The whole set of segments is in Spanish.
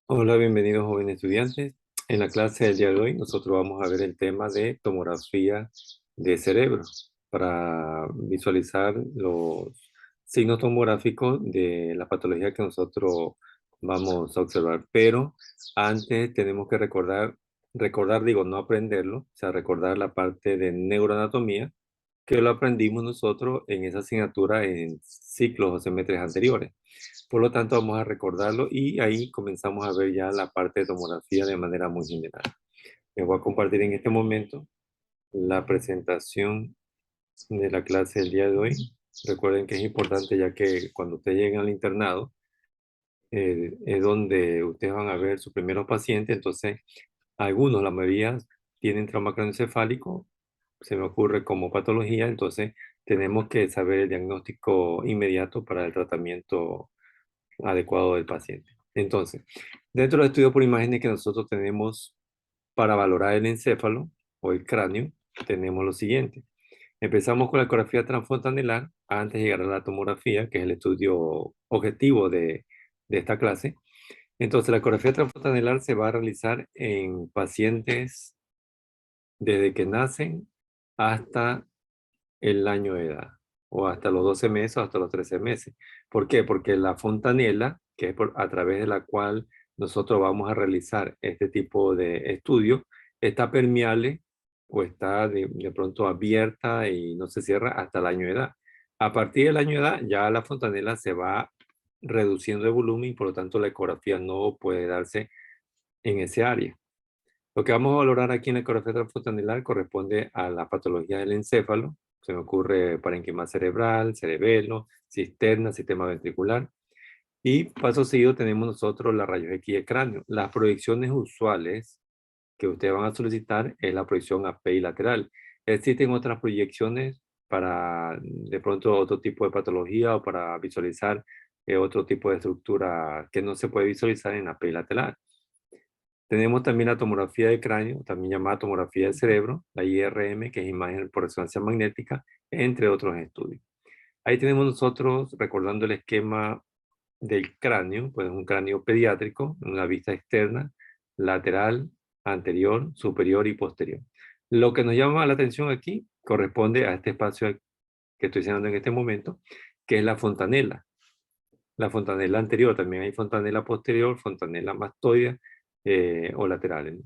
Hola, bienvenidos jóvenes estudiantes. En la clase del día de hoy nosotros vamos a ver el tema de tomografía de cerebro para visualizar los signos tomográficos de la patología que nosotros vamos a observar. Pero antes tenemos que recordar digo, no aprenderlo, o sea, recordar la parte de neuroanatomía que lo aprendimos nosotros en esa asignatura en ciclos o semestres anteriores. Por lo tanto, vamos a recordarlo y ahí comenzamos a ver ya la parte de tomografía de manera muy general. Les voy a compartir en este momento la presentación de la clase del día de hoy. Recuerden que es importante ya que cuando ustedes lleguen al internado, es donde ustedes van a ver sus primeros pacientes. Entonces, algunos, la mayoría, tienen trauma craneoencefálico, se me ocurre como patología. Entonces, tenemos que saber el diagnóstico inmediato para el tratamiento adecuado del paciente. Entonces, dentro del estudio por imágenes que nosotros tenemos para valorar el encéfalo o el cráneo, tenemos lo siguiente. Empezamos con la ecografía transfontanelar antes de llegar a la tomografía, que es el estudio objetivo de esta clase. Entonces, la ecografía transfontanelar se va a realizar en pacientes desde que nacen hasta el año de edad, o hasta los 12 meses o hasta los 13 meses. ¿Por qué? Porque la fontanela, que es a través de la cual nosotros vamos a realizar este tipo de estudio, está permeable o está de pronto abierta y no se cierra hasta el año de edad. A partir del año de edad, ya la fontanela se va reduciendo de volumen y por lo tanto la ecografía no puede darse en ese área. Lo que vamos a valorar aquí en la ecografía transfontanelar corresponde a la patología del encéfalo. Se me ocurre parenquima cerebral, cerebelo, cisterna, sistema ventricular. Y paso seguido tenemos nosotros la rayos X de cráneo. Las proyecciones usuales que ustedes van a solicitar es la proyección AP y lateral. Existen otras proyecciones para de pronto otro tipo de patología o para visualizar otro tipo de estructura que no se puede visualizar en AP y lateral. Tenemos también la tomografía de cráneo, también llamada tomografía del cerebro, la IRM, que es imagen por resonancia magnética, entre otros estudios. Ahí tenemos nosotros, recordando el esquema del cráneo, pues un cráneo pediátrico, una vista externa, lateral, anterior, superior y posterior. Lo que nos llama la atención aquí corresponde a este espacio que estoy señalando en este momento, que es la fontanela. La fontanela anterior, también hay fontanela posterior, fontanela mastoidea o laterales, ¿no?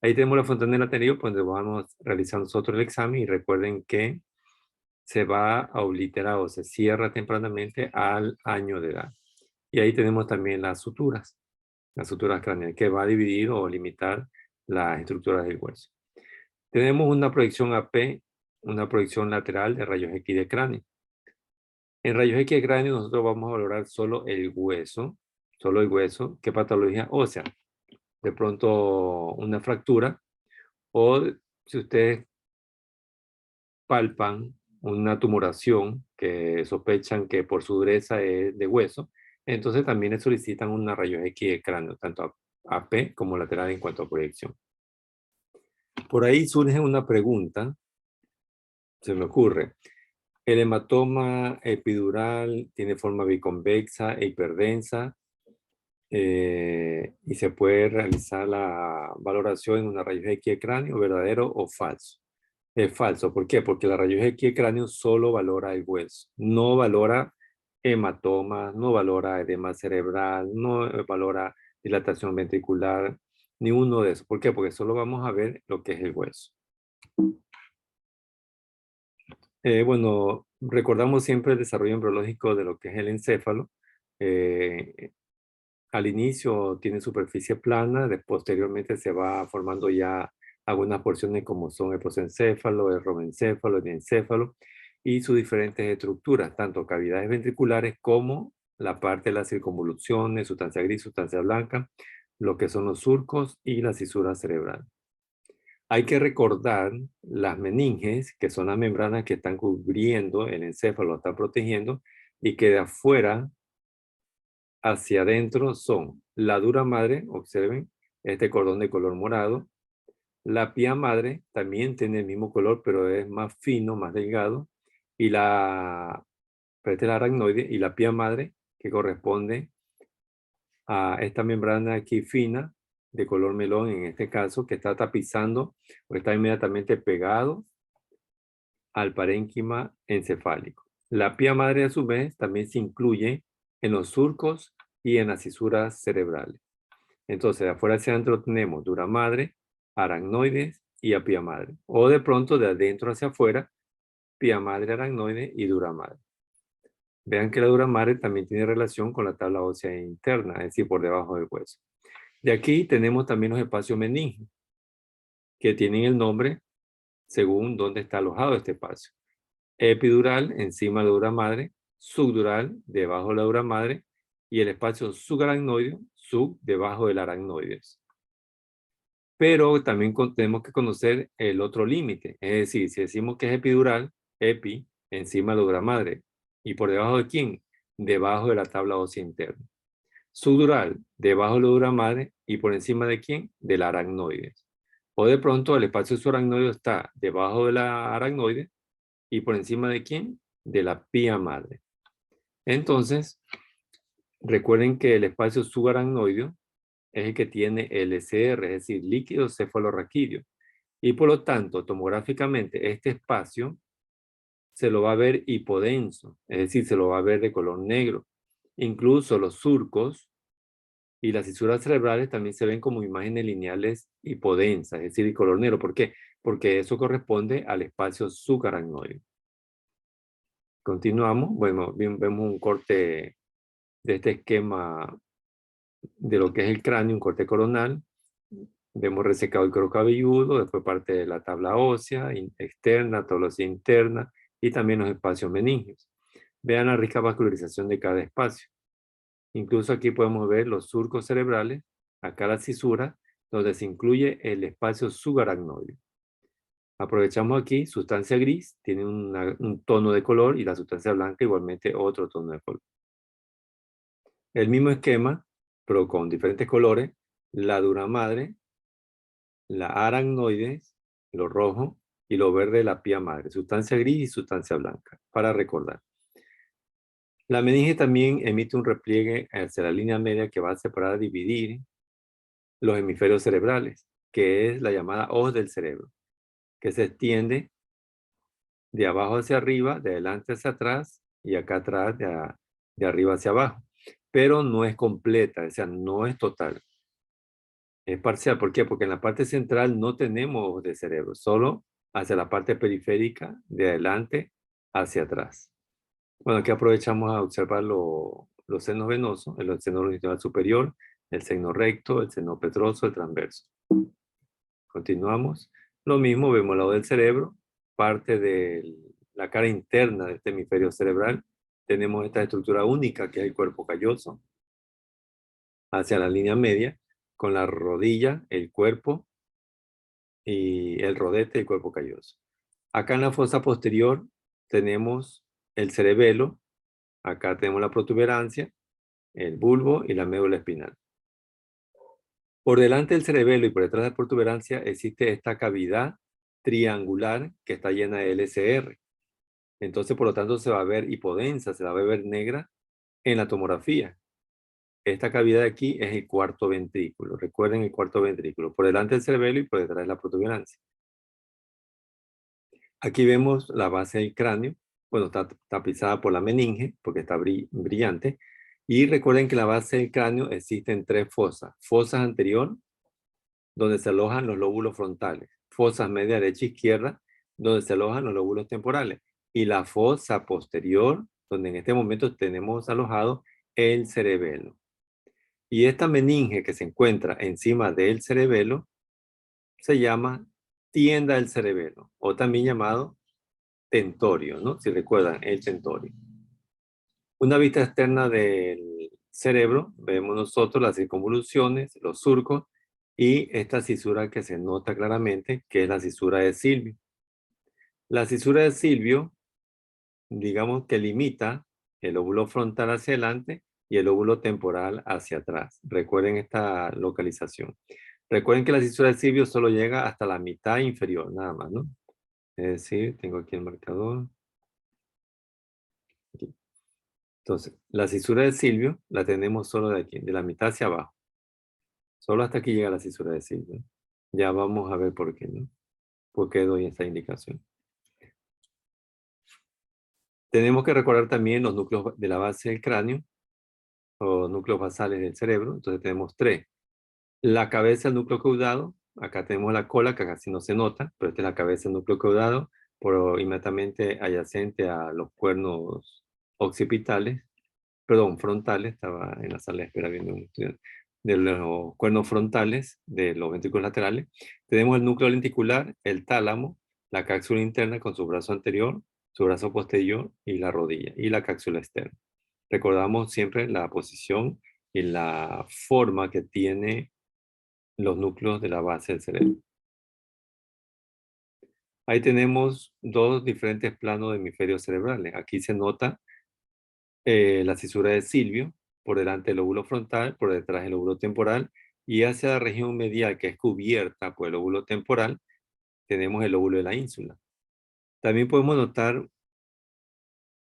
Ahí tenemos la fontanela anterior, donde vamos a realizar nosotros el examen y recuerden que se va a obliterar o se cierra tempranamente al año de edad. Y ahí tenemos también las suturas craneales, que va a dividir o limitar las estructuras del hueso. Tenemos una proyección AP, una proyección lateral de rayos X de cráneo. En rayos X de cráneo nosotros vamos a valorar solo el hueso, qué patología ósea, de pronto una fractura, o si ustedes palpan una tumoración que sospechan que por su dureza es de hueso, entonces también le solicitan una rayos X de cráneo, tanto AP como lateral en cuanto a proyección. Por ahí surge una pregunta, se me ocurre. El hematoma epidural tiene forma biconvexa e hiperdensa, y se puede realizar la valoración en una rayos X de cráneo, verdadero o falso. Es falso, ¿por qué? Porque la rayos X de cráneo solo valora el hueso, no valora hematomas, no valora edema cerebral, no valora dilatación ventricular, ni uno de esos. ¿Por qué? Porque solo vamos a ver lo que es el hueso. Bueno, recordamos siempre el desarrollo embriológico de lo que es el encéfalo. Eh, Al inicio tiene superficie plana, posteriormente se va formando ya algunas porciones como son el prosencéfalo, el romencéfalo, el diencéfalo y sus diferentes estructuras, tanto cavidades ventriculares como la parte de las circunvoluciones, sustancia gris, sustancia blanca, lo que son los surcos y la cisura cerebral. Hay que recordar las meninges, que son las membranas que están cubriendo el encéfalo, lo están protegiendo, y que de afuera hacia adentro son la dura madre, observen, este cordón de color morado. La pía madre también tiene el mismo color, pero es más fino, más delgado. Y la, este es el aracnoide, y la pía madre, que corresponde a esta membrana aquí fina, de color melón en este caso, que está tapizando o está inmediatamente pegado al parénquima encefálico. La pía madre, a su vez, también se incluye en los surcos y en las cisuras cerebrales. Entonces, de afuera hacia adentro tenemos dura madre, aracnoides y a pía madre. O de pronto, de adentro hacia afuera, pía madre, aracnoide y dura madre. Vean que la dura madre también tiene relación con la tabla ósea interna, es decir, por debajo del hueso. De aquí tenemos también los espacios meninges, que tienen el nombre según dónde está alojado este espacio. Epidural, encima de la dura madre, subdural, debajo de la dura madre, y el espacio subaracnoideo, debajo del aracnoides. Pero también tenemos que conocer el otro límite, es decir, si decimos que es epidural, epi, encima de la dura madre, ¿y por debajo de quién? Debajo de la tabla ósea interna. Subdural, debajo de la dura madre, y por encima de quién? Del aracnoides. O de pronto el espacio subaracnoideo está debajo de la aracnoide, y por encima de quién? De la pía madre. Entonces, recuerden que el espacio subaracnoideo es el que tiene LCR, es decir, líquido cefalorraquídeo. Y por lo tanto, tomográficamente, este espacio se lo va a ver hipodenso, es decir, se lo va a ver de color negro. Incluso los surcos y las fisuras cerebrales también se ven como imágenes lineales hipodensas, es decir, de color negro. ¿Por qué? Porque eso corresponde al espacio subaracnoideo. Continuamos. Bueno, bien, vemos un corte de este esquema de lo que es el cráneo, un corte coronal. Vemos resecado el cuero cabelludo, después parte de la tabla ósea externa, tabla ósea interna y también los espacios meninges. Vean la rica vascularización de cada espacio. Incluso aquí podemos ver los surcos cerebrales, acá la cisura, donde se incluye el espacio subaracnoideo. Aprovechamos aquí sustancia gris, tiene un tono de color, y la sustancia blanca igualmente otro tono de color. El mismo esquema, pero con diferentes colores, la dura madre, la aracnoides, lo rojo, y lo verde, la pía madre, sustancia gris y sustancia blanca, para recordar. La meninge también emite un repliegue hacia la línea media que va a separar, dividir los hemisferios cerebrales, que es la llamada hoz del cerebro, que se extiende de abajo hacia arriba, de adelante hacia atrás, y acá atrás de arriba hacia abajo. Pero no es completa, o sea, no es total. Es parcial. ¿Por qué? Porque en la parte central no tenemos ojos de cerebro, solo hacia la parte periférica, de adelante hacia atrás. Bueno, aquí aprovechamos a observar los senos venosos, el seno longitudinal superior, el seno recto, el seno petroso, el transverso. Continuamos. Lo mismo, vemos el lado del cerebro, parte de la cara interna de este hemisferio cerebral. Tenemos esta estructura única que es el cuerpo calloso, hacia la línea media, con la rodilla, el cuerpo y el rodete del cuerpo calloso. Acá en la fosa posterior tenemos el cerebelo, acá tenemos la protuberancia, el bulbo y la médula espinal. Por delante del cerebelo y por detrás de la protuberancia existe esta cavidad triangular que está llena de LCR. Entonces, por lo tanto, se va a ver hipodensa, se la va a ver negra en la tomografía. Esta cavidad de aquí es el cuarto ventrículo. Recuerden el cuarto ventrículo, por delante del cerebelo y por detrás de la protuberancia. Aquí vemos la base del cráneo. Bueno, está tapizada por la meninge, porque está brillante. Y recuerden que en la base del cráneo existen tres fosas. Fosas anterior, donde se alojan los lóbulos frontales. Fosas media, derecha e izquierda, donde se alojan los lóbulos temporales. Y la fosa posterior, donde en este momento tenemos alojado el cerebelo. Y esta meninge que se encuentra encima del cerebelo se llama tienda del cerebelo, o también llamado tentorio, ¿no? Si recuerdan, el tentorio. Una vista externa del cerebro, vemos nosotros las circunvoluciones, los surcos y esta cisura que se nota claramente, que es la cisura de Silvio. La cisura de Silvio, digamos que limita el lóbulo frontal hacia adelante y el lóbulo temporal hacia atrás. Recuerden esta localización. Recuerden que la cisura de Silvio solo llega hasta la mitad inferior, nada más, ¿no? Es decir, tengo aquí el marcador. Aquí. Entonces, la cisura de Silvio la tenemos solo de aquí, de la mitad hacia abajo. Solo hasta aquí llega la cisura de Silvio. Ya vamos a ver por qué, ¿no? ¿Por qué doy esta indicación? Tenemos que recordar también los núcleos de la base del cráneo o núcleos basales del cerebro. Entonces tenemos tres. La cabeza, el núcleo caudado. Acá tenemos la cola, que casi no se nota, pero esta es la cabeza, el núcleo caudado, por inmediatamente adyacente a los cuernos occipitales, perdón, frontales, estaba en la sala de espera viendo un estudiante, de los cuernos frontales, de los ventrículos laterales. Tenemos el núcleo lenticular, el tálamo, la cápsula interna con su brazo anterior, su brazo posterior y la rodilla, y la cápsula externa. Recordamos siempre la posición y la forma que tiene los núcleos de la base del cerebro. Ahí tenemos dos diferentes planos de hemisferios cerebrales. Aquí se nota la cisura de Silvio, por delante del lóbulo frontal, por detrás del lóbulo temporal, y hacia la región medial que es cubierta por el lóbulo temporal, tenemos el lóbulo de la ínsula. También podemos notar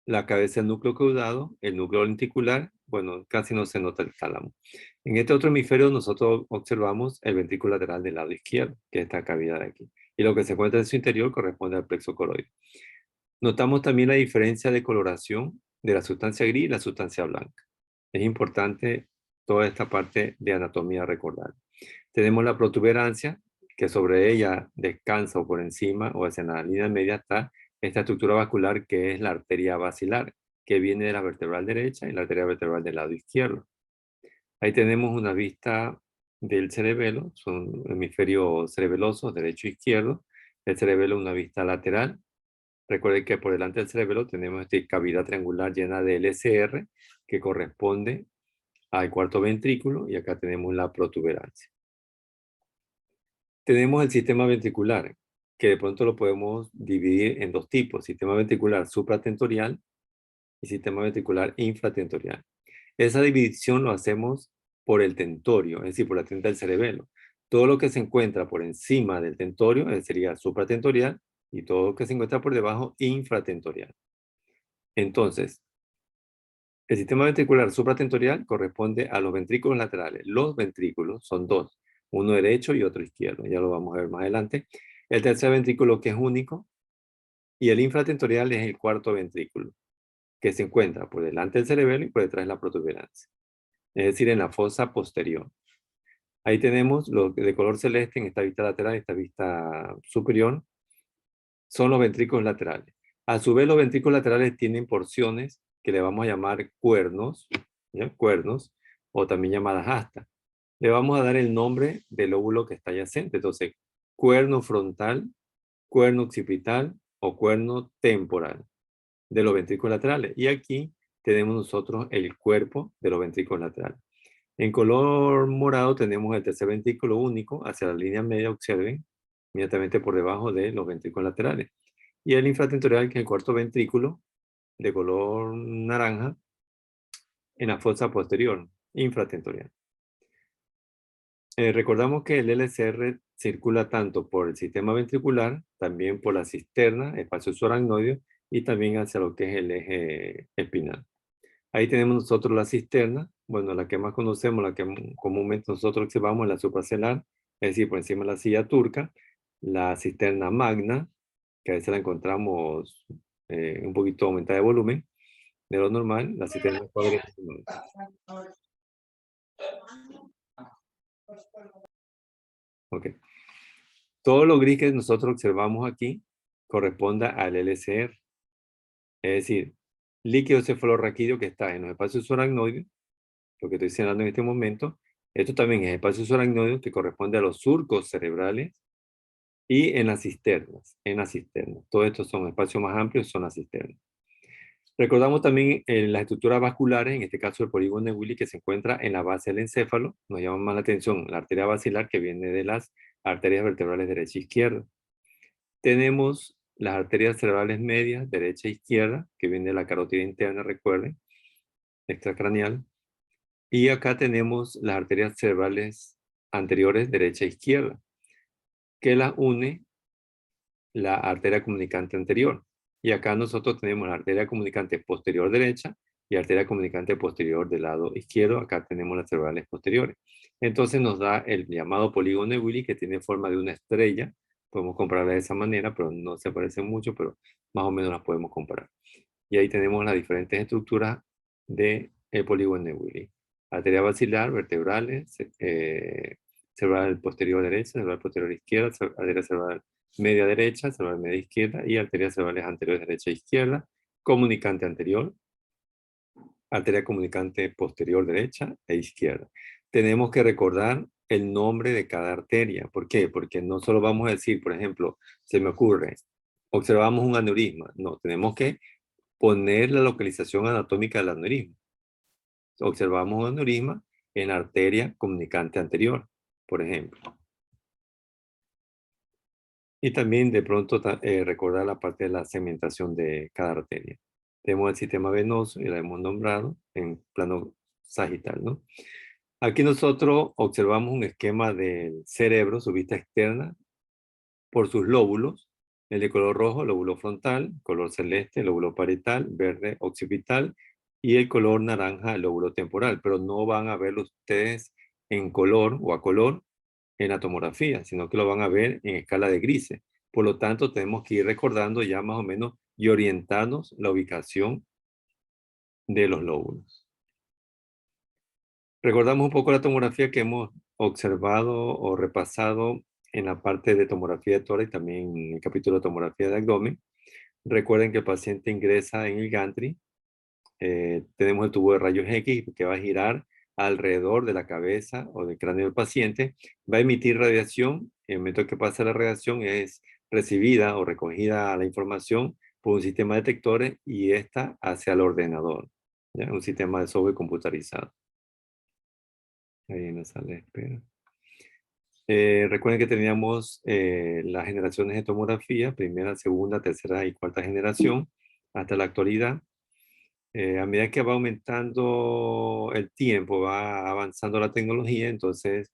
la cabeza del núcleo caudado, el núcleo lenticular, bueno, casi no se nota el tálamo. En este otro hemisferio nosotros observamos el ventrículo lateral del lado izquierdo, que es esta cavidad de aquí. Y lo que se encuentra en su interior corresponde al plexo coroide. Notamos también la diferencia de coloración de la sustancia gris y la sustancia blanca. Es importante toda esta parte de anatomía recordar. Tenemos la protuberancia, que sobre ella descansa o por encima o hacia la línea media está esta estructura vascular que es la arteria basilar, que viene de la vertebral derecha y la arteria vertebral del lado izquierdo. Ahí tenemos una vista del cerebelo, son hemisferios cerebelosos, derecho e izquierdo. El cerebelo una vista lateral. Recuerden que por delante del cerebelo tenemos esta cavidad triangular llena de LCR que corresponde al cuarto ventrículo y acá tenemos la protuberancia. Tenemos el sistema ventricular, que de pronto lo podemos dividir en dos tipos, sistema ventricular supratentorial y sistema ventricular infratentorial. Esa división lo hacemos por el tentorio, es decir, por la tinta del cerebelo. Todo lo que se encuentra por encima del tentorio sería supratentorial y todo lo que se encuentra por debajo infratentorial. Entonces, el sistema ventricular supratentorial corresponde a los ventrículos laterales. Los ventrículos son dos, uno derecho y otro izquierdo. Ya lo vamos a ver más adelante. El tercer ventrículo que es único y el infratentorial es el cuarto ventrículo que se encuentra por delante del cerebelo y por detrás de la protuberancia, es decir, en la fosa posterior. Ahí tenemos lo de color celeste en esta vista lateral, esta vista superior, son los ventrículos laterales. A su vez, los ventrículos laterales tienen porciones que le vamos a llamar cuernos, ¿ya? Cuernos, o también llamadas astas. Le vamos a dar el nombre del lóbulo que está adyacente. Entonces, cuerno frontal, cuerno occipital o cuerno temporal de los ventrículos laterales. Y aquí tenemos nosotros el cuerpo de los ventrículos laterales. En color morado tenemos el tercer ventrículo único hacia la línea media, observen, inmediatamente por debajo de los ventrículos laterales. Y el infratentorial, que es el cuarto ventrículo, de color naranja, en la fosa posterior, infratentorial. Recordamos que el LCR circula tanto por el sistema ventricular, también por la cisterna, espacio subaracnoideo, y también hacia lo que es el eje espinal. Ahí tenemos nosotros la cisterna, bueno, la que más conocemos, la que comúnmente nosotros observamos es la supracelular, es decir, por encima de la silla turca, la cisterna magna, que a veces la encontramos un poquito aumentada de volumen, de lo normal, la cisterna cuadricular. Ok. Todo lo gris que nosotros observamos aquí corresponde al LCR, es decir, líquido cefalorraquídeo que está en los espacios subaracnoideos, lo que estoy señalando en este momento. Esto también es espacio subaracnoideo que corresponde a los surcos cerebrales y en las cisternas, Todos estos son espacios más amplios, son las cisternas. Recordamos también las estructuras vasculares, en este caso el polígono de Willy, que se encuentra en la base del encéfalo. Nos llama más la atención la arteria basilar que viene de las arterias vertebrales derecha e izquierda. Tenemos las arterias cerebrales medias, derecha e izquierda, que viene de la carótida interna, recuerden, extracraneal. Y acá tenemos las arterias cerebrales anteriores, derecha e izquierda, que las une la arteria comunicante anterior. Y acá nosotros tenemos la arteria comunicante posterior derecha y arteria comunicante posterior del lado izquierdo. Acá tenemos las cervicales posteriores. Entonces nos da el llamado polígono de Willis, que tiene forma de una estrella. Podemos compararla de esa manera, pero no se parecen mucho, pero más o menos las podemos comparar. Y ahí tenemos las diferentes estructuras del polígono de Willis. Arteria basilar, vertebrales, cerebral posterior derecha, cerebral posterior izquierda, arteria cerebral media derecha, cerebral media izquierda y arterias cerebrales anteriores derecha e izquierda, comunicante anterior, arteria comunicante posterior derecha e izquierda. Tenemos que recordar el nombre de cada arteria. ¿Por qué? Porque no solo vamos a decir, por ejemplo, se me ocurre, observamos un aneurisma. No, tenemos que poner la localización anatómica del aneurisma. Observamos un aneurisma en la arteria comunicante anterior, por ejemplo. Y también de pronto recordar la parte de la segmentación de cada arteria. Tenemos el sistema venoso y la hemos nombrado en plano sagital, ¿no? Aquí nosotros observamos un esquema del cerebro, su vista externa, por sus lóbulos. El de color rojo, lóbulo frontal, color celeste, lóbulo parietal, verde, occipital, y el color naranja, lóbulo temporal. Pero no van a verlo ustedes en color o a color en la tomografía, sino que lo van a ver en escala de grises. Por lo tanto, tenemos que ir recordando ya más o menos y orientarnos la ubicación de los lóbulos. Recordamos un poco la tomografía que hemos observado o repasado en la parte de tomografía de tórax y también en el capítulo de tomografía de abdomen. Recuerden que el paciente ingresa en el gantry. Tenemos el tubo de rayos X que va a girar alrededor de la cabeza o del cráneo del paciente. Va a emitir radiación. El momento que pasa la radiación es recibida o recogida la información por un sistema de detectores y esta hacia el ordenador. ¿Ya? Un sistema de software computarizado. Ahí en la sala de espera. Recuerden que teníamos las generaciones de tomografía, primera, segunda, tercera y cuarta generación, hasta la actualidad. A medida que va aumentando el tiempo, va avanzando la tecnología, entonces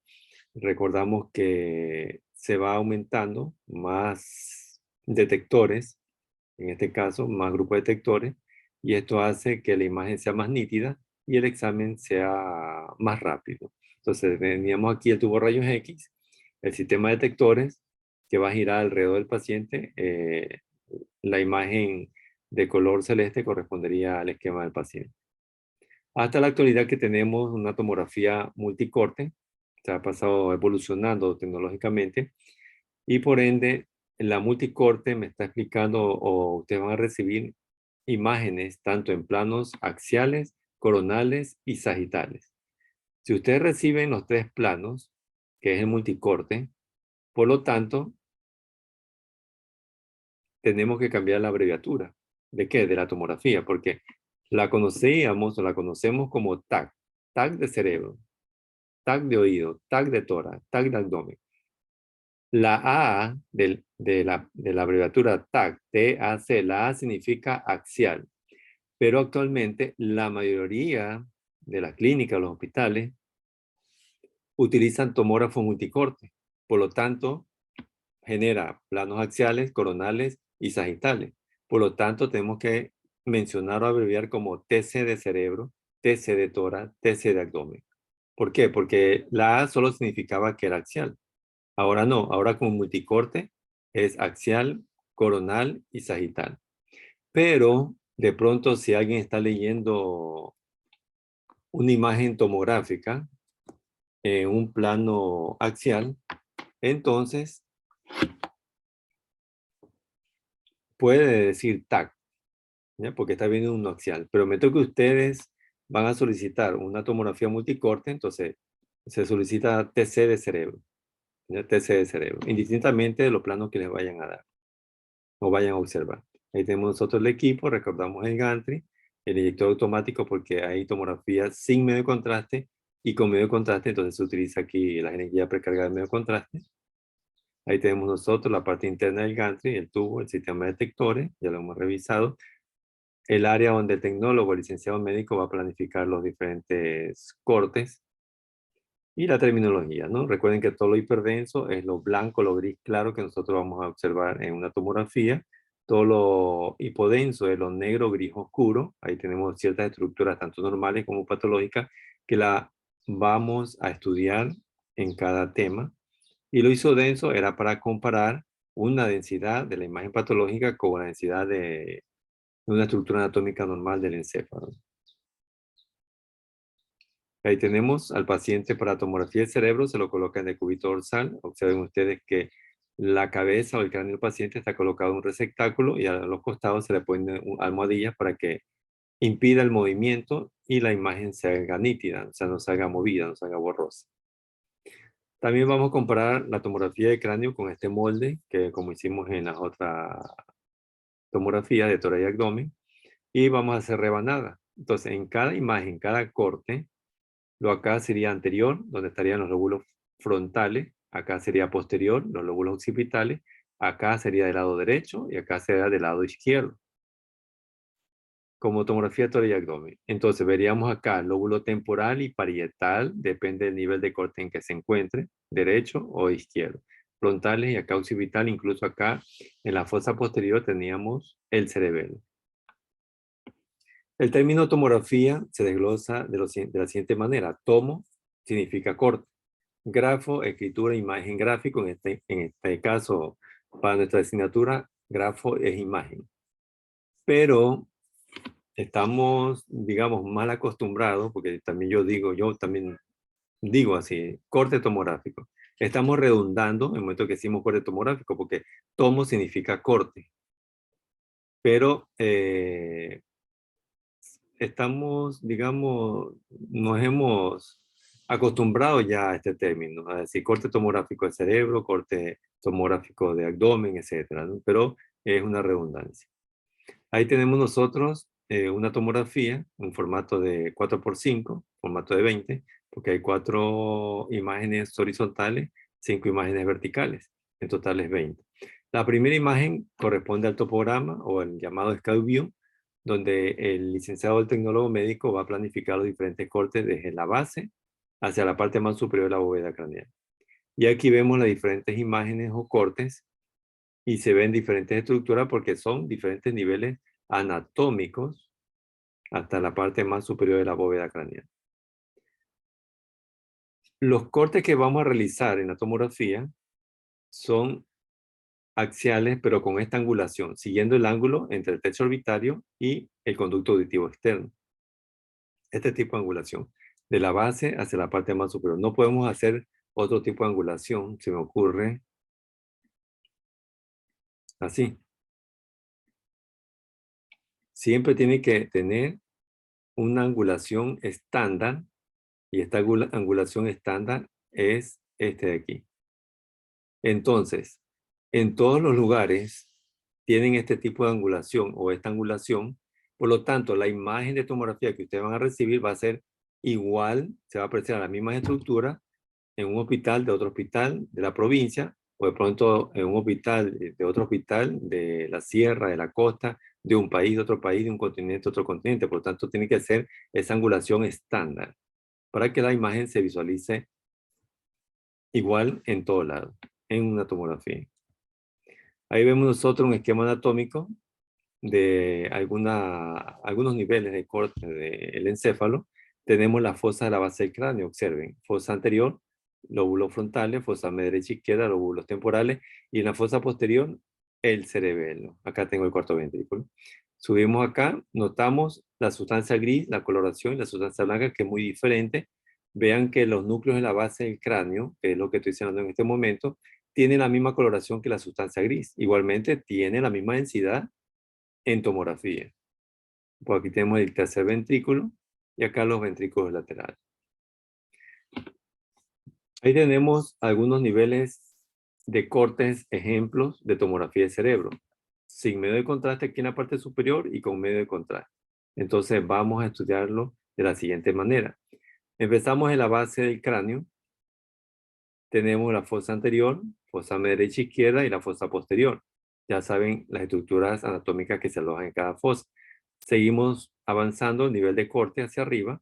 recordamos que se va aumentando más detectores, en este caso, más grupos de detectores, y esto hace que la imagen sea más nítida y el examen sea más rápido. Entonces, teníamos aquí el tubo rayos X, el sistema de detectores que va a girar alrededor del paciente. La imagen de color celeste correspondería al esquema del paciente. Hasta la actualidad que tenemos una tomografía multicorte, se ha pasado evolucionando tecnológicamente y por ende la multicorte me está explicando o ustedes van a recibir imágenes tanto en planos axiales, coronales y sagitales. Si ustedes reciben los tres planos, que es el multicorte, por lo tanto, tenemos que cambiar la abreviatura. ¿De qué? De la tomografía, porque la conocíamos o la conocemos como TAC, TAC de cerebro, TAC de oído, TAC de tórax, TAC de abdomen. La A de la abreviatura TAC, TAC, la A significa axial, pero actualmente la mayoría de las clínicas, los hospitales, utilizan tomógrafo multicorte. Por lo tanto, genera planos axiales, coronales y sagitales. Por lo tanto, tenemos que mencionar o abreviar como TC de cerebro, TC de tórax, TC de abdomen. ¿Por qué? Porque la A solo significaba que era axial. Ahora no, ahora como multicorte es axial, coronal y sagital. Pero de pronto si alguien está leyendo una imagen tomográfica en un plano axial, entonces puede decir TAC, ¿ya? Porque está viendo un axial. Pero me toca que ustedes van a solicitar una tomografía multicorte, entonces se solicita TC de cerebro, ¿ya? TC de cerebro, indistintamente de los planos que les vayan a dar o vayan a observar. Ahí tenemos nosotros el equipo, recordamos el gantry, el inyector automático porque hay tomografía sin medio de contraste y con medio de contraste, entonces se utiliza aquí la energía precargada de medio de contraste. Ahí tenemos nosotros la parte interna del gantry, el tubo, el sistema de detectores, ya lo hemos revisado. El área donde el tecnólogo, el licenciado médico va a planificar los diferentes cortes y la terminología, ¿no? Recuerden que todo lo hiperdenso es lo blanco, lo gris claro que nosotros vamos a observar en una tomografía. Todo lo hipodenso es lo negro, gris oscuro. Ahí tenemos ciertas estructuras, tanto normales como patológicas, que la vamos a estudiar en cada tema. Y lo isodenso era para comparar una densidad de la imagen patológica con la densidad de una estructura anatómica normal del encéfalo. Ahí tenemos al paciente para tomografía del cerebro, se lo coloca en el cubito dorsal. Observen ustedes que la cabeza o el cráneo del paciente está colocado en un receptáculo y a los costados se le ponen almohadillas para que impida el movimiento y la imagen se haga nítida, o sea, no se haga movida, no se haga borrosa. También vamos a comparar la tomografía de cráneo con este molde, que como hicimos en las otras tomografías de tórax y abdomen, y vamos a hacer rebanadas. Entonces, en cada imagen, cada corte, lo acá sería anterior, donde estarían los lóbulos frontales, acá sería posterior, los lóbulos occipitales, acá sería del lado derecho y acá sería del lado izquierdo, como tomografía tórax y abdomen. Entonces veríamos acá lóbulo temporal y parietal, depende del nivel de corte en que se encuentre, derecho o izquierdo. Frontales y acá occipital, incluso acá en la fosa posterior teníamos el cerebelo. El término tomografía se desglosa de la siguiente manera. Tomo significa corte. Grafo, escritura, imagen, gráfico. En este caso, para nuestra asignatura, grafo es imagen. Pero estamos, digamos, mal acostumbrados, porque también yo también digo así, corte tomográfico. Estamos redundando en el momento que decimos corte tomográfico, porque tomo significa corte. Pero estamos, digamos, nos hemos acostumbrado ya a este término, a decir corte tomográfico de cerebro, corte tomográfico de abdomen, etcétera, ¿no? Pero es una redundancia. Ahí tenemos nosotros una tomografía, un formato de 4x5, formato de 20, porque hay 4 imágenes horizontales, 5 imágenes verticales. En total es 20. La primera imagen corresponde al topograma o el llamado Scout View, donde el licenciado o el tecnólogo médico va a planificar los diferentes cortes desde la base hacia la parte más superior de la bóveda craneal. Y aquí vemos las diferentes imágenes o cortes y se ven diferentes estructuras porque son diferentes niveles anatómicos hasta la parte más superior de la bóveda craneal. Los cortes que vamos a realizar en la tomografía son axiales, pero con esta angulación, siguiendo el ángulo entre el techo orbitario y el conducto auditivo externo. Este tipo de angulación, de la base hacia la parte más superior. No podemos hacer otro tipo de angulación, se me ocurre así. Siempre tiene que tener una angulación estándar, y esta angulación estándar es este de aquí. Entonces, en todos los lugares tienen este tipo de angulación o esta angulación. Por lo tanto, la imagen de tomografía que ustedes van a recibir va a ser igual, se va a apreciar la misma estructura en un hospital de otro hospital de la provincia, o de pronto en un hospital de otro hospital de la sierra, de la costa, de un país, de otro país, de un continente, de otro continente. Por lo tanto, tiene que ser esa angulación estándar para que la imagen se visualice igual en todo lado, en una tomografía. Ahí vemos nosotros un esquema anatómico de algunos niveles de corte del encéfalo. Tenemos la fosa de la base del cráneo, observen, fosa anterior, lóbulos frontales, fosa derecha e izquierda, lóbulos temporales, y en la fosa posterior, el cerebelo. Acá tengo el cuarto ventrículo. Subimos acá, notamos la sustancia gris, la coloración y la sustancia blanca, que es muy diferente. Vean que los núcleos de la base del cráneo, que es lo que estoy enseñando en este momento, tienen la misma coloración que la sustancia gris. Igualmente, tiene la misma densidad en tomografía. Pues aquí tenemos el tercer ventrículo y acá los ventrículos laterales. Ahí tenemos algunos niveles de cortes, ejemplos de tomografía de cerebro. Sin medio de contraste aquí en la parte superior y con medio de contraste. Entonces vamos a estudiarlo de la siguiente manera. Empezamos en la base del cráneo. Tenemos la fosa anterior, fosa derecha e izquierda y la fosa posterior. Ya saben las estructuras anatómicas que se alojan en cada fosa. Seguimos avanzando el nivel de corte hacia arriba.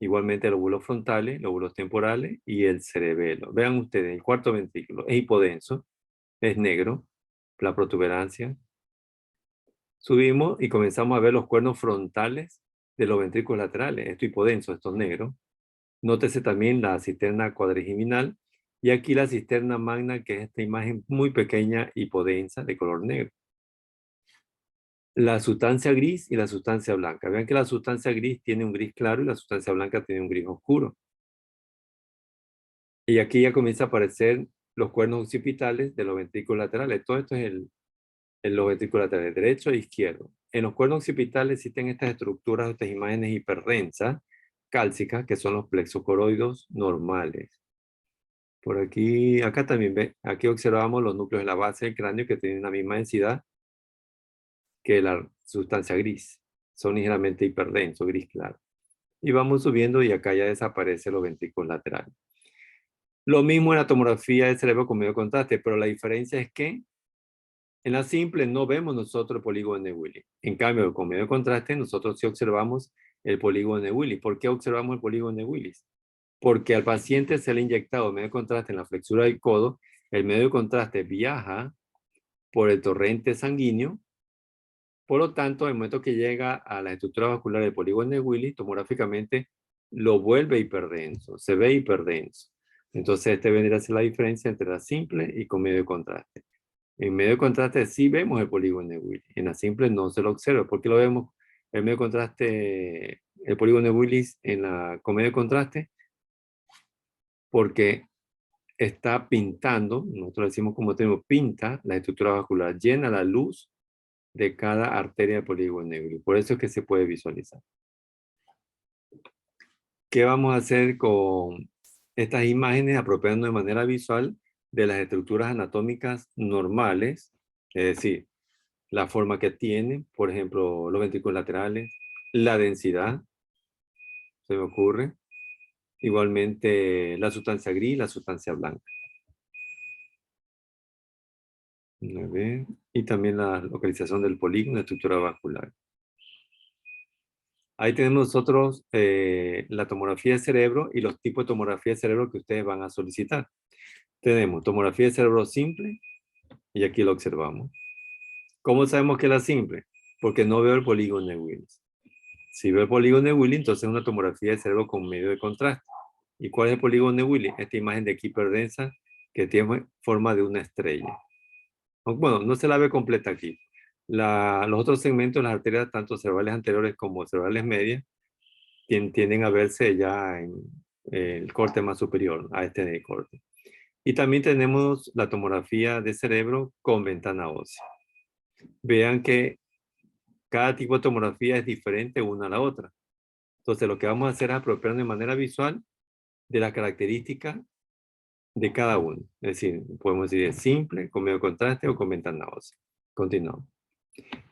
Igualmente lóbulos frontales, lóbulos temporales y el cerebelo. Vean ustedes, el cuarto ventrículo es hipodenso, es negro, la protuberancia Subimos y comenzamos a ver los cuernos frontales de los ventrículos laterales, esto hipodenso, esto negro. Nótese también la cisterna cuadrigeminal y aquí la cisterna magna, que es esta imagen muy pequeña hipodensa de color negro. La sustancia gris y la sustancia blanca. Vean que la sustancia gris tiene un gris claro y la sustancia blanca tiene un gris oscuro. Y aquí ya comienza a aparecer los cuernos occipitales de los ventrículos laterales. Todo esto es en los ventrículos laterales, derecho e izquierdo. En los cuernos occipitales existen estas estructuras, estas imágenes hiperdensas, cálcicas, que son los plexocoroides normales. Por aquí, acá también ve, aquí observamos los núcleos de la base del cráneo que tienen la misma densidad que la sustancia gris. Son ligeramente hiperdensos, gris claro. Y vamos subiendo y acá ya desaparecen los ventrículos laterales. Lo mismo en la tomografía del cerebro con medio contraste, pero la diferencia es que en la simple no vemos nosotros el polígono de Willis. En cambio, con medio contraste nosotros sí observamos el polígono de Willis. ¿Por qué observamos el polígono de Willis? Porque al paciente se le ha inyectado medio contraste en la flexura del codo, el medio contraste viaja por el torrente sanguíneo. Por lo tanto, el momento que llega a la estructura vascular del polígono de Willis, tomográficamente lo vuelve hiperdenso, se ve hiperdenso. Entonces, este vendría a ser la diferencia entre la simple y con medio de contraste. En medio de contraste sí vemos el polígono de Willis. En la simple no se lo observa. ¿Por qué lo vemos? El medio de contraste, el polígono de Willis en la con medio de contraste, porque está pintando, nosotros decimos como tenemos, pinta la estructura vascular, llena la luz de cada arteria del polígono de Willis. Por eso es que se puede visualizar. ¿Qué vamos a hacer con estas imágenes apropiando de manera visual de las estructuras anatómicas normales? Es decir, la forma que tienen, por ejemplo, los ventrículos laterales, la densidad, se me ocurre. Igualmente la sustancia gris, la sustancia blanca. A ver, y también la localización del polígono, la estructura vascular. Ahí tenemos nosotros la tomografía de cerebro y los tipos de tomografía de cerebro que ustedes van a solicitar. Tenemos tomografía de cerebro simple y aquí lo observamos. ¿Cómo sabemos que es la simple? Porque no veo el polígono de Willis. Si veo el polígono de Willis, entonces es una tomografía de cerebro con medio de contraste. ¿Y cuál es el polígono de Willis? Esta imagen de aquí hiperdensa que tiene forma de una estrella. Bueno, no se la ve completa aquí. Los otros segmentos, las arterias tanto cerebrales anteriores como cerebrales medias, tienden a verse ya en el corte más superior a este de corte. Y también tenemos la tomografía de cerebro con ventana ósea. Vean que cada tipo de tomografía es diferente una a la otra. Entonces, lo que vamos a hacer es apropiarnos de manera visual de las características de cada uno. Es decir, podemos decir es simple, con medio contraste o con ventana ósea. Continuamos.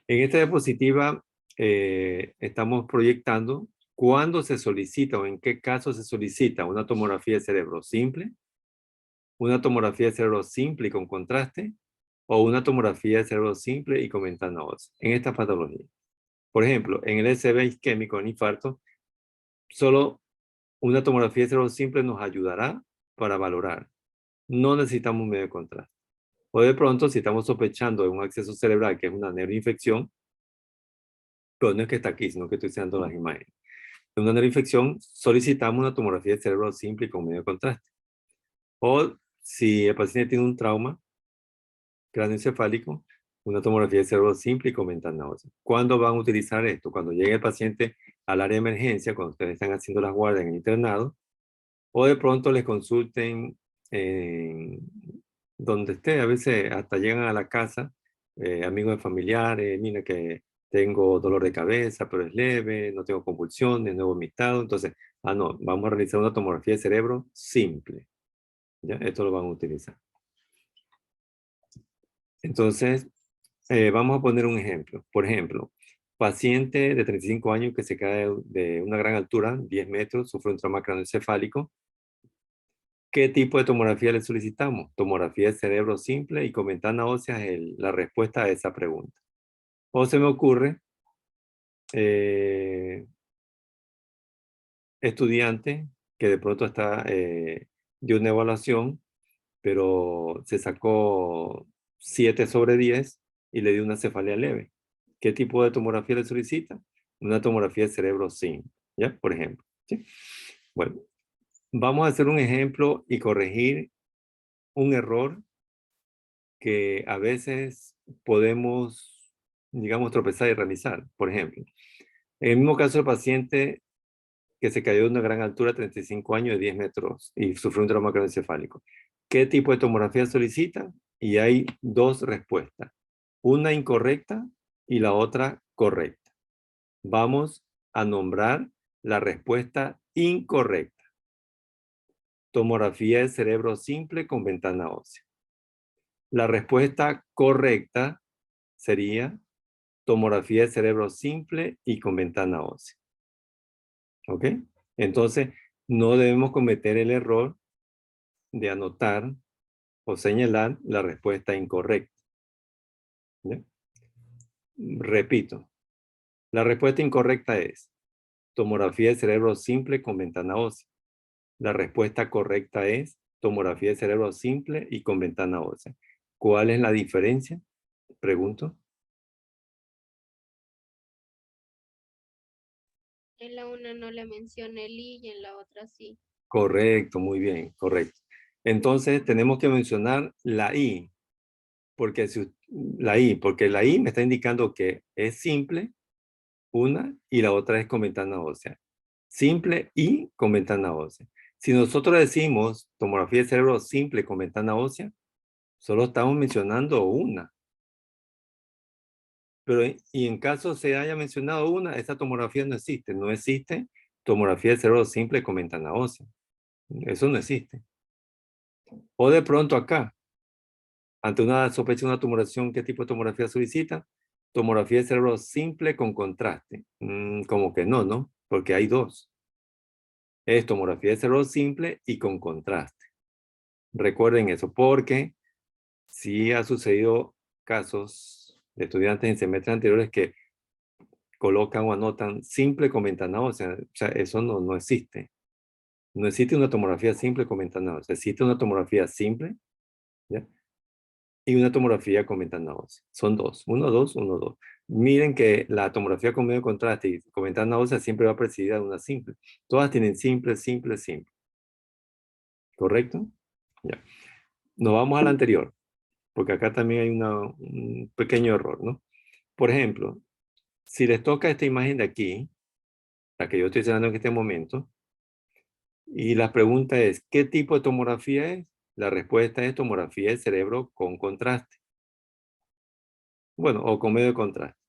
En esta diapositiva estamos proyectando cuándo se solicita o en qué caso se solicita una tomografía de cerebro simple, una tomografía de cerebro simple y con contraste, o una tomografía de cerebro simple y con ventana ósea, en esta patología. Por ejemplo, en el SB isquémico, en infarto, solo una tomografía de cerebro simple nos ayudará para valorar. No necesitamos un medio de contraste. O de pronto, si estamos sospechando de un acceso cerebral, que es una neuroinfección, pero no es que está aquí, sino que estoy usando las imágenes. En una neuroinfección, solicitamos una tomografía de cerebro simple y con medio de contraste. O si el paciente tiene un trauma cráneoencefálico, una tomografía de cerebro simple y con ventana ósea. ¿Cuándo van a utilizar esto? Cuando llegue el paciente al área de emergencia, cuando ustedes están haciendo las guardias en el internado, o de pronto les consulten donde esté. A veces hasta llegan a la casa, amigos de familiares, mira que tengo dolor de cabeza, pero es leve, no tengo convulsiones, no he vomitado. Entonces, no, vamos a realizar una tomografía de cerebro simple. ¿Ya? Esto lo van a utilizar. Entonces, vamos a poner un ejemplo. Por ejemplo, paciente de 35 años que se cae de una gran altura, 10 metros, sufre un trauma craneoencefálico. ¿Qué tipo de tomografía le solicitamos? Tomografía de cerebro simple y con ventana ósea es la respuesta a esa pregunta. O se me ocurre, estudiante que de pronto está de una evaluación, pero se sacó 7/10 y le dio una cefalea leve. ¿Qué tipo de tomografía le solicita? Una tomografía de cerebro simple, ¿ya? Por ejemplo, ¿sí? Bueno, vamos a hacer un ejemplo y corregir un error que a veces podemos, digamos, tropezar y realizar. Por ejemplo, en el mismo caso del paciente que se cayó de una gran altura, 35 años, de 10 metros, y sufrió un trauma craneoencefálico. ¿Qué tipo de tomografía solicita? Y hay dos respuestas, una incorrecta y la otra correcta. Vamos a nombrar la respuesta incorrecta. Tomografía de cerebro simple con ventana ósea. La respuesta correcta sería tomografía de cerebro simple y con ventana ósea. ¿Ok? Entonces, no debemos cometer el error de anotar o señalar la respuesta incorrecta. ¿Ya? Repito, la respuesta incorrecta es tomografía de cerebro simple con ventana ósea. La respuesta correcta es tomografía de cerebro simple y con ventana ósea. ¿Cuál es la diferencia? Pregunto. En la una no le menciona el I y en la otra sí. Correcto, muy bien, correcto. Entonces tenemos que mencionar la I, porque porque la I me está indicando que es simple, una, y la otra es con ventana ósea. Simple y con ventana ósea. Si nosotros decimos tomografía de cerebro simple con ventana ósea, solo estamos mencionando una. Pero, y en caso se haya mencionado una, esa tomografía no existe. No existe tomografía de cerebro simple con ventana ósea. Eso no existe. O de pronto acá, ante una sospecha de una tumoración, ¿qué tipo de tomografía solicita? Tomografía de cerebro simple con contraste. Como que no, ¿no? Porque hay dos. Es tomografía de cerebro simple y con contraste. Recuerden eso, porque sí ha sucedido casos de estudiantes en semestres anteriores que colocan o anotan simple con ventana ósea. O sea, eso no existe. No existe una tomografía simple con ventana ósea. Existe una tomografía simple, ¿ya? Y una tomografía con ventana ósea. Son dos. Uno, dos, uno, dos. Miren que la tomografía con medio contraste y con ventana ósea siempre va precedida de una simple. Todas tienen simple, simple, simple. ¿Correcto? Ya. Nos vamos a la anterior, porque acá también hay un pequeño error, ¿no? Por ejemplo, si les toca esta imagen de aquí, la que yo estoy señalando en este momento, y la pregunta es, ¿qué tipo de tomografía es? La respuesta es tomografía de cerebro con contraste. Bueno, o con medio de contraste.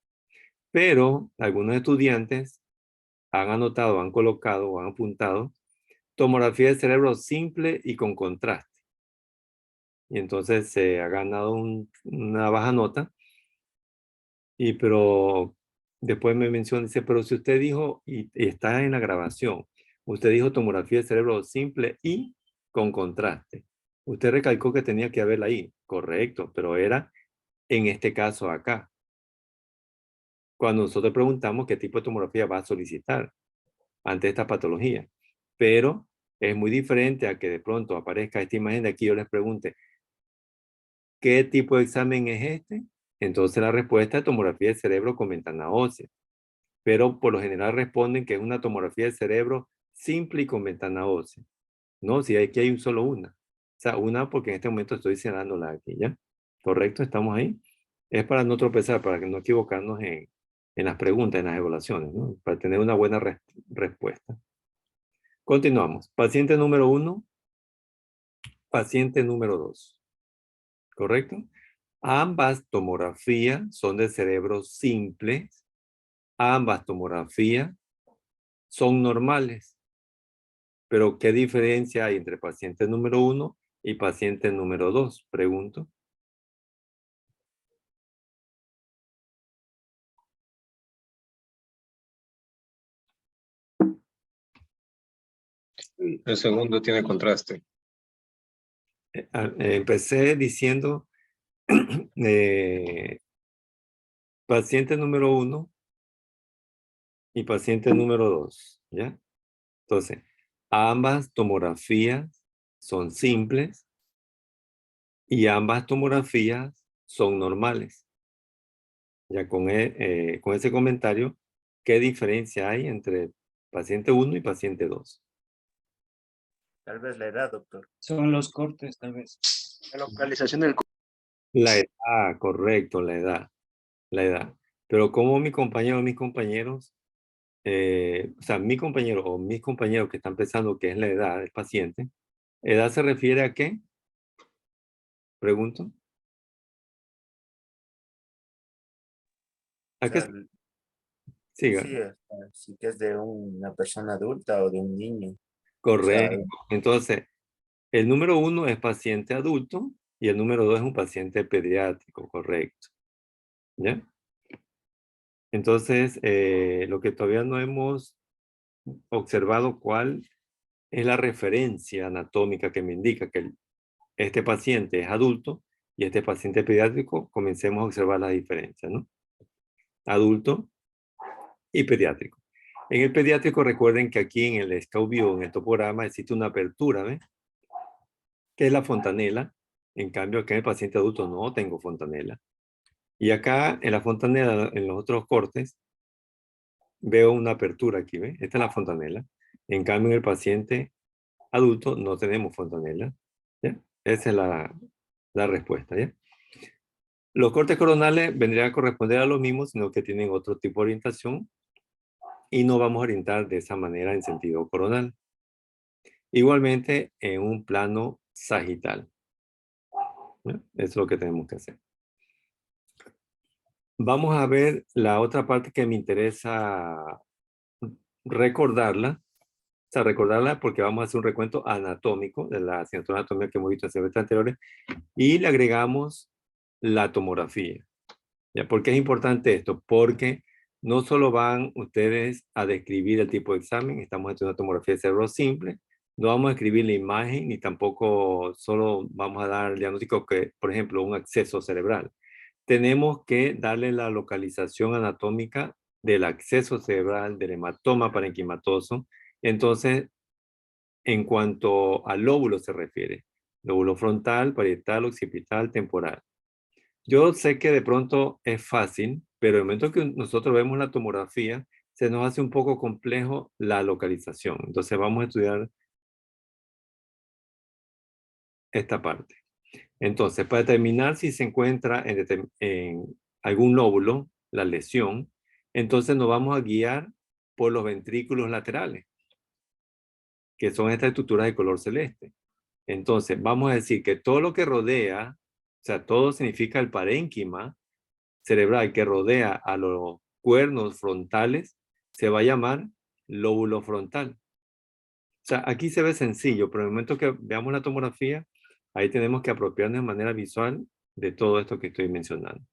Pero algunos estudiantes han anotado, han colocado o han apuntado tomografía de cerebro simple y con contraste. Y entonces se ha ganado una baja nota. Pero después me menciona, dice, pero si usted dijo, y está en la grabación, usted dijo tomografía de cerebro simple y con contraste. Usted recalcó que tenía que haberla ahí. Correcto, pero era en este caso acá. Cuando nosotros preguntamos qué tipo de tomografía va a solicitar ante esta patología. Pero es muy diferente a que de pronto aparezca esta imagen de aquí y yo les pregunte, ¿qué tipo de examen es este? Entonces la respuesta es tomografía de cerebro con ventana ósea. Pero por lo general responden que es una tomografía de cerebro simple y con ventana ósea. No, si aquí hay solo una. O sea, una porque en este momento estoy señalándola aquí, ¿ya? ¿Correcto? ¿Estamos ahí? Es para no tropezar, para que no equivocarnos en las preguntas, en las evaluaciones, ¿no? Para tener una buena respuesta. Continuamos. Paciente número 1, paciente número 2. ¿Correcto? Ambas tomografías son de cerebro simple. Ambas tomografías son normales. Pero, ¿qué diferencia hay entre paciente número 1 y paciente número 2? Pregunto. El segundo tiene contraste. Empecé diciendo eh, paciente número 1 y paciente número 2, ¿ya? Entonces, ambas tomografías son simples y ambas tomografías son normales. Ya con ese comentario, ¿qué diferencia hay entre paciente 1 y paciente 2? Tal vez la edad, doctor. Son los cortes, tal vez. La localización del La edad, correcto, la edad. La edad. Pero como mi compañero o mis compañeros, o sea, mi compañero o mis compañeros que están pensando que es la edad del paciente, ¿edad se refiere a qué? Pregunto. ¿A O qué? sea, Siga. sí, sí que es de una persona adulta o de un niño. O sea, Correcto. Entonces, el número 1 es paciente adulto y el número 2 es un paciente pediátrico, correcto. ¿Ya? Entonces, lo que todavía no hemos observado cuál es la referencia anatómica que me indica que este paciente es adulto y este paciente pediátrico, comencemos a observar la diferencia, ¿no? Adulto y pediátrico. En el pediátrico, recuerden que aquí en el Scout View, en el topograma, existe una apertura, ¿ves? Que es la fontanela. En cambio, acá en el paciente adulto no tengo fontanela. Y acá en la fontanela, en los otros cortes, veo una apertura aquí, ¿ves? Esta es la fontanela. En cambio, en el paciente adulto no tenemos fontanela. ¿Ya? Esa es la respuesta, ¿ya? Los cortes coronales vendrían a corresponder a los mismos, sino que tienen otro tipo de orientación y no vamos a orientar de esa manera en sentido coronal. Igualmente en un plano sagital. ¿Ya? Eso es lo que tenemos que hacer. Vamos a ver la otra parte que me interesa recordarla. O sea, recordarla porque vamos a hacer un recuento anatómico de la asignatura de anatomía que hemos visto en semestres anteriores y le agregamos la tomografía. ¿Ya? ¿Por qué es importante esto? Porque no solo van ustedes a describir el tipo de examen, estamos haciendo una tomografía de cerebro simple, no vamos a escribir la imagen ni tampoco solo vamos a dar el diagnóstico que, por ejemplo, un acceso cerebral. Tenemos que darle la localización anatómica del acceso cerebral, del hematoma parenquimatoso. Entonces, en cuanto al lóbulo se refiere, lóbulo frontal, parietal, occipital, temporal. Yo sé que de pronto es fácil, pero el momento que nosotros vemos la tomografía, se nos hace un poco complejo la localización. Entonces vamos a estudiar esta parte. Entonces, para determinar si se encuentra en algún lóbulo la lesión, entonces nos vamos a guiar por los ventrículos laterales, que son estas estructuras de color celeste. Entonces, vamos a decir que todo lo que rodea, o sea, todo significa el parénquima cerebral que rodea a los cuernos frontales, se va a llamar lóbulo frontal. O sea, aquí se ve sencillo, pero en el momento que veamos la tomografía, ahí tenemos que apropiarnos de manera visual de todo esto que estoy mencionando.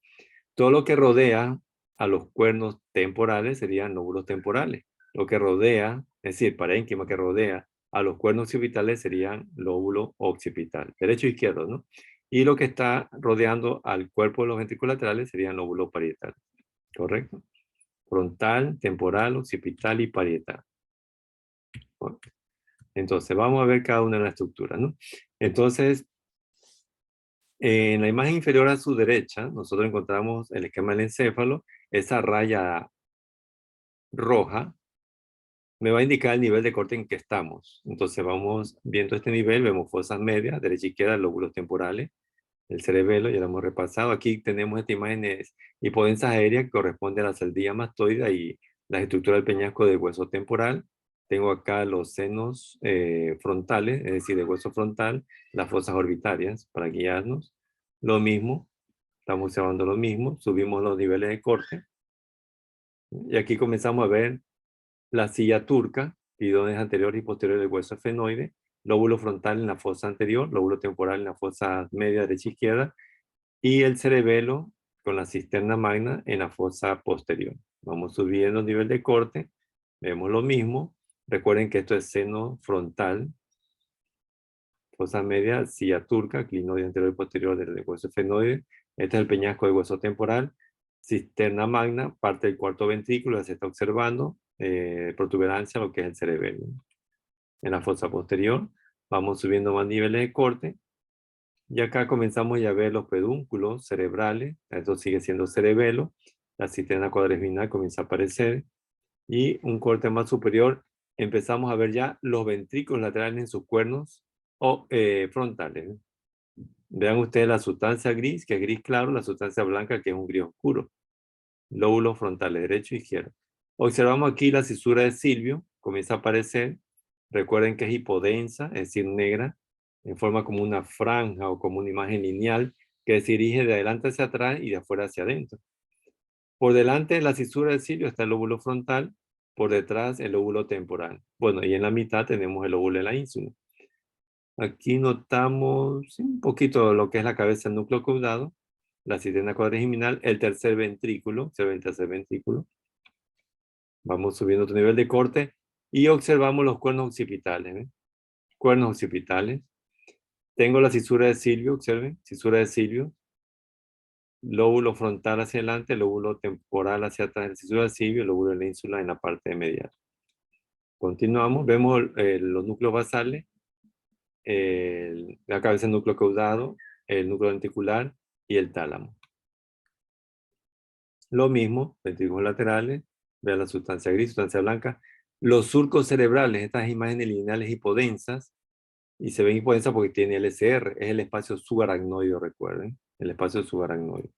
Todo lo que rodea a los cuernos temporales serían lóbulos temporales. Lo que rodea, es decir, parénquima que rodea a los cuernos occipitales serían lóbulo occipital, derecho e izquierdo, ¿no? Y lo que está rodeando al cuerpo de los ventrículos laterales serían lóbulo parietal, ¿correcto? Frontal, temporal, occipital y parietal. Bueno, entonces, vamos a ver cada una de las estructuras, ¿no? Entonces, en la imagen inferior a su derecha, nosotros encontramos el esquema del encéfalo. Esa raya roja me va a indicar el nivel de corte en que estamos. Entonces, vamos viendo este nivel, vemos fosas medias, derecha e izquierda, lóbulos temporales, el cerebelo, ya lo hemos repasado. Aquí tenemos esta imagen de hipodensa aérea que corresponde a la celdilla mastoidea y la estructura del peñasco del hueso temporal. Tengo acá los senos frontales, es decir, el hueso frontal, las fosas orbitarias para guiarnos. Lo mismo, estamos observando lo mismo, subimos los niveles de corte. Y aquí comenzamos a ver la silla turca, pidones anteriores y posteriores del hueso efenoide, lóbulo frontal en la fosa anterior, lóbulo temporal en la fosa media, derecha e izquierda, y el cerebelo con la cisterna magna en la fosa posterior. Vamos subiendo el nivel de corte, vemos lo mismo. Recuerden que esto es seno frontal, fosa media, silla turca, clinoide anterior y posterior del hueso efenoide. Este es el peñasco del hueso temporal, cisterna magna, parte del cuarto ventrículo, ya se está observando, protuberancia, lo que es el cerebelo. En la fosa posterior, vamos subiendo más niveles de corte. Y acá comenzamos ya a ver los pedúnculos cerebrales, esto sigue siendo cerebelo, La cisterna cuadrigeminal comienza a aparecer. Y un corte más superior, empezamos a ver ya los ventrículos laterales en sus cuernos frontales. Vean ustedes la sustancia gris, que es gris claro, la sustancia blanca, que es un gris oscuro. Lóbulos frontales, derecho e izquierdo. Observamos aquí la cisura de Silvio, comienza a aparecer. Recuerden que es hipodensa, es decir, negra, en forma como una franja o como una imagen lineal que se dirige de adelante hacia atrás y de afuera hacia adentro. Por delante de la cisura de Silvio está el lóbulo frontal, por detrás el lóbulo temporal. Bueno, y en la mitad tenemos el lóbulo de la ínsula. Aquí notamos un poquito lo que es la cabeza del núcleo caudado, la cisterna cuadrigeminal, el tercer ventrículo, observen el tercer ventrículo. Vamos subiendo otro nivel de corte y observamos los cuernos occipitales. ¿eh? Cuernos occipitales. Tengo la cisura de Silvio, observen, cisura de Silvio. Lóbulo frontal hacia adelante, lóbulo temporal hacia atrás, la cisura de Silvio, lóbulo de la ínsula en la parte medial. Continuamos, vemos los núcleos basales, la cabeza del núcleo caudado, el núcleo ventricular y el tálamo. Lo mismo, ventrículos laterales, vean la sustancia gris, sustancia blanca. Los surcos cerebrales, estas imágenes lineales hipodensas, y se ven hipodensas porque tiene LCR, es el espacio subaracnoideo, recuerden, el espacio subaracnoideo.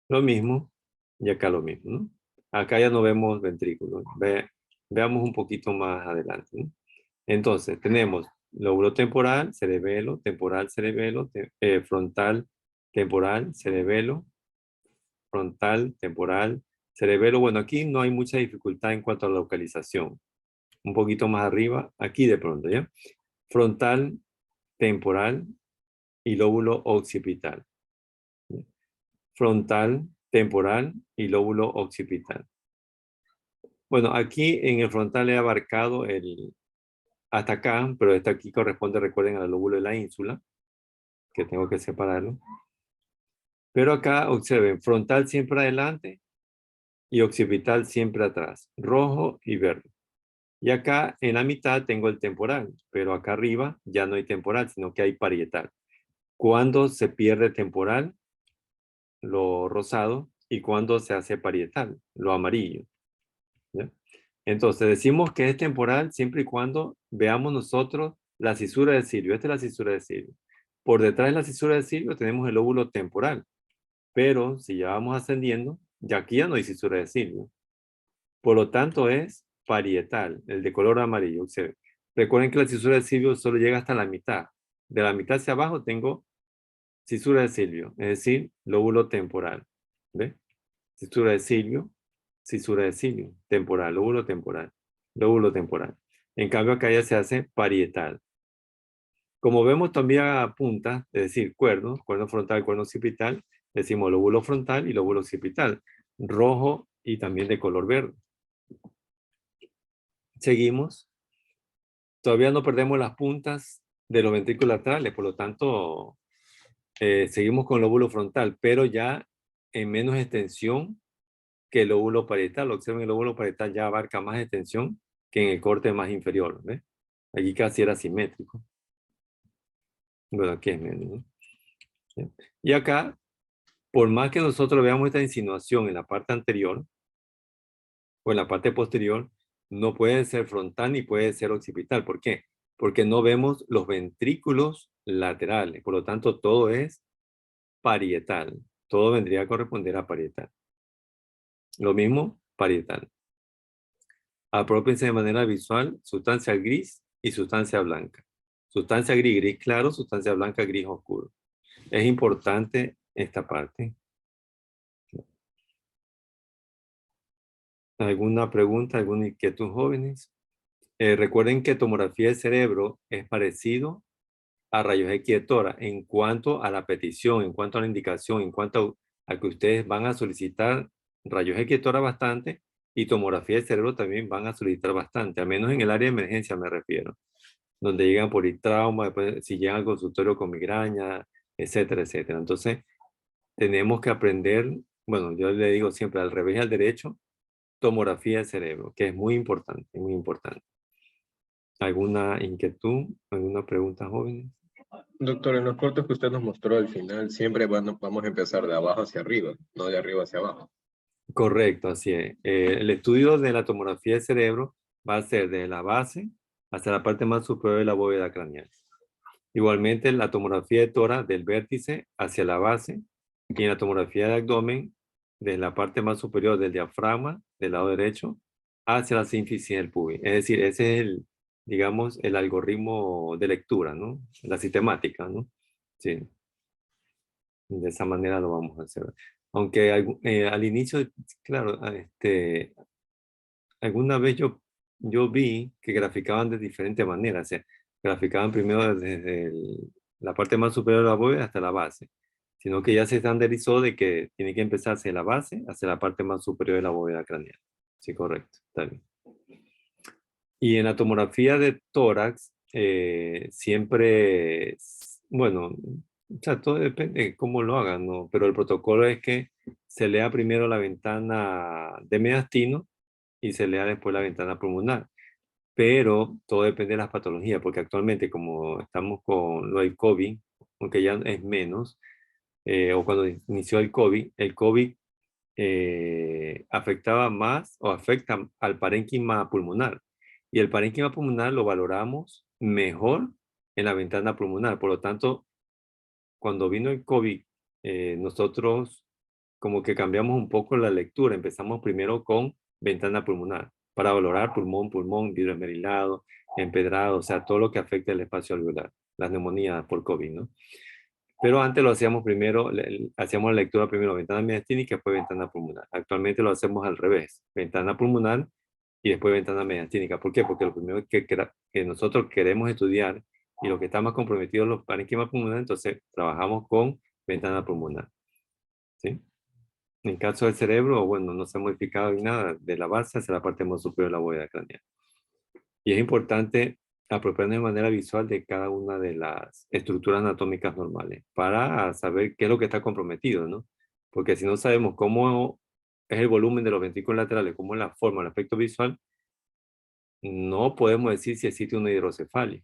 Lo mismo, y acá lo mismo, ¿no? Acá ya no vemos ventrículos. Veamos un poquito más adelante, ¿no? Entonces, tenemos lóbulo temporal, cerebelo, frontal, temporal, cerebelo, frontal, temporal, cerebelo. Bueno, aquí no hay mucha dificultad en cuanto a la localización. Un poquito más arriba, aquí de pronto, ¿ya? Frontal, temporal y lóbulo occipital. Frontal, temporal y lóbulo occipital. Bueno, aquí en el frontal he abarcado hasta acá, pero este aquí corresponde, recuerden, al lóbulo de la ínsula, que tengo que separarlo. Pero acá, observen, frontal siempre adelante y occipital siempre atrás, rojo y verde. Y acá en la mitad tengo el temporal, pero acá arriba ya no hay temporal, sino que hay parietal. ¿Cuándo se pierde temporal? Lo rosado. ¿Y cuándo se hace parietal? Lo amarillo. ¿Ya? Entonces decimos que es temporal siempre y cuando veamos nosotros la cisura de Silvio. Esta es la cisura de Silvio. Por detrás de la cisura de Silvio tenemos el lóbulo temporal. Pero si ya vamos ascendiendo, ya aquí ya no hay cisura de Silvio. Por lo tanto es parietal, el de color amarillo. Recuerden que la cisura de Silvio solo llega hasta la mitad. De la mitad hacia abajo tengo cisura de Silvio, es decir, lóbulo temporal. ¿Ve? Cisura de Silvio, temporal, lóbulo temporal, lóbulo temporal. En cambio acá ya se hace parietal. Como vemos también a punta, es decir, cuerno frontal, cuerno occipital, decimos lóbulo frontal y lóbulo occipital, rojo y también de color verde. Seguimos. Todavía no perdemos las puntas de los ventrículos laterales, por lo tanto, seguimos con el lóbulo frontal, pero ya en menos extensión que el lóbulo parietal. Observen, el lóbulo parietal ya abarca más extensión que en el corte más inferior. ¿Ve? Allí casi era simétrico. Bueno, aquí es menos, ¿no? ¿Sí? Y acá, por más que nosotros veamos esta insinuación en la parte anterior o en la parte posterior, no puede ser frontal ni puede ser occipital. ¿Por qué? Porque no vemos los ventrículos laterales. Por lo tanto, todo es parietal. Todo vendría a corresponder a parietal. Lo mismo, parietal. Apropiense de manera visual sustancia gris y sustancia blanca. Sustancia gris, gris claro, sustancia blanca, gris oscuro. Es importante esta parte. ¿Alguna pregunta, alguna inquietud, jóvenes? Recuerden que tomografía de cerebro es parecido a rayos X de tórax en cuanto a la petición, en cuanto a la indicación, en cuanto a que ustedes van a solicitar rayos X de tórax bastante y tomografía de cerebro también van a solicitar bastante, al menos en el área de emergencia me refiero, donde llegan por trauma, después si llegan al consultorio con migraña, etcétera, etcétera. Entonces, tenemos que aprender, bueno, yo le digo siempre al revés y al derecho, tomografía de cerebro, que es muy importante, muy importante. ¿Alguna inquietud? ¿Alguna pregunta, jóvenes? Doctor, en los cortes que usted nos mostró al final, siempre vamos a empezar de abajo hacia arriba, no de arriba hacia abajo. Correcto, así es. El estudio de la tomografía del cerebro va a ser desde la base hasta la parte más superior de la bóveda craneal. Igualmente, la tomografía de tórax del vértice hacia la base y en la tomografía de abdomen desde la parte más superior del diafragma del lado derecho hacia la sínfisis del pubis. Es decir, ese es el, digamos, el algoritmo de lectura, ¿no? La sistemática, ¿no? Sí, de esa manera lo vamos a hacer. Aunque al inicio, claro, alguna vez yo vi que graficaban de diferentes maneras. O sea, graficaban primero desde la parte más superior de la bóveda hasta la base, sino que ya se estandarizó de que tiene que empezarse de la base hacia la parte más superior de la bóveda craneal. Sí, correcto, está bien. Y en la tomografía de tórax, siempre, bueno, o sea, todo depende de cómo lo hagan, ¿no? Pero el protocolo es que se lea primero la ventana de mediastino y se lea después la ventana pulmonar. Pero todo depende de las patologías, porque actualmente como estamos con lo del COVID, aunque ya es menos, o cuando inició el COVID afectaba más o afecta al parénquima pulmonar. Y el parénquima pulmonar lo valoramos mejor en la ventana pulmonar. Por lo tanto, cuando vino el COVID, nosotros como que cambiamos un poco la lectura. Empezamos primero con ventana pulmonar para valorar pulmón, vidrio esmerilado, empedrado, o sea, todo lo que afecta el espacio alveolar, las neumonías por COVID, ¿no? Pero antes lo hacíamos primero, hacíamos la lectura primero ventana mediastínica y después ventana pulmonar. Actualmente lo hacemos al revés, ventana pulmonar y después ventana mediastínica. ¿Por qué? Porque lo primero que nosotros queremos estudiar y lo que está más comprometido es los parénquimas pulmonares, entonces trabajamos con ventana pulmonar. ¿Sí? En caso del cerebro, bueno, no se ha modificado ni nada de la base hacia la parte más superior de la bóveda craneal. Y es importante apropiarnos de manera visual de cada una de las estructuras anatómicas normales para saber qué es lo que está comprometido, ¿no? Porque si no sabemos cómo es el volumen de los ventrículos laterales, cómo es la forma, el aspecto visual, no podemos decir si existe una hidrocefalia.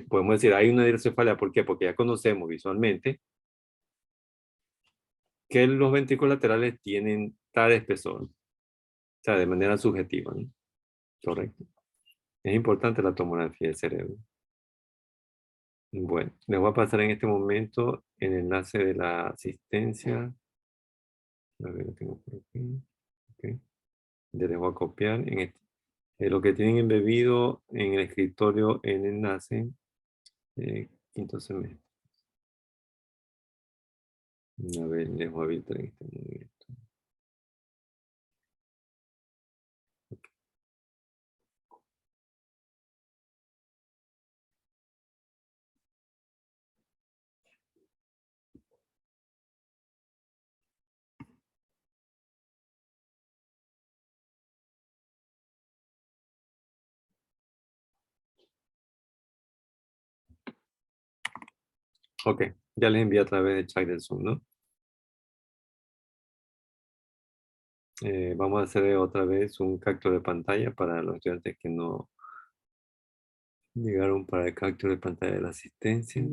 Podemos decir, hay una hidrocefalia, ¿por qué? Porque ya conocemos visualmente que los ventrículos laterales tienen tal espesor, o sea, de manera subjetiva, ¿no? Correcto. Es importante la tomografía del cerebro. Bueno, les voy a pasar en este momento el enlace de la asistencia. A ver, lo tengo por aquí. Ok. Les voy a copiar lo que tienen embebido en el escritorio en enlace quinto semestre. A ver, les voy a habilitar en este momento. Ok, ya les envié a través del chat del Zoom, ¿no? Vamos a hacer otra vez un capture de pantalla para los estudiantes que no llegaron para el capture de pantalla de la asistencia.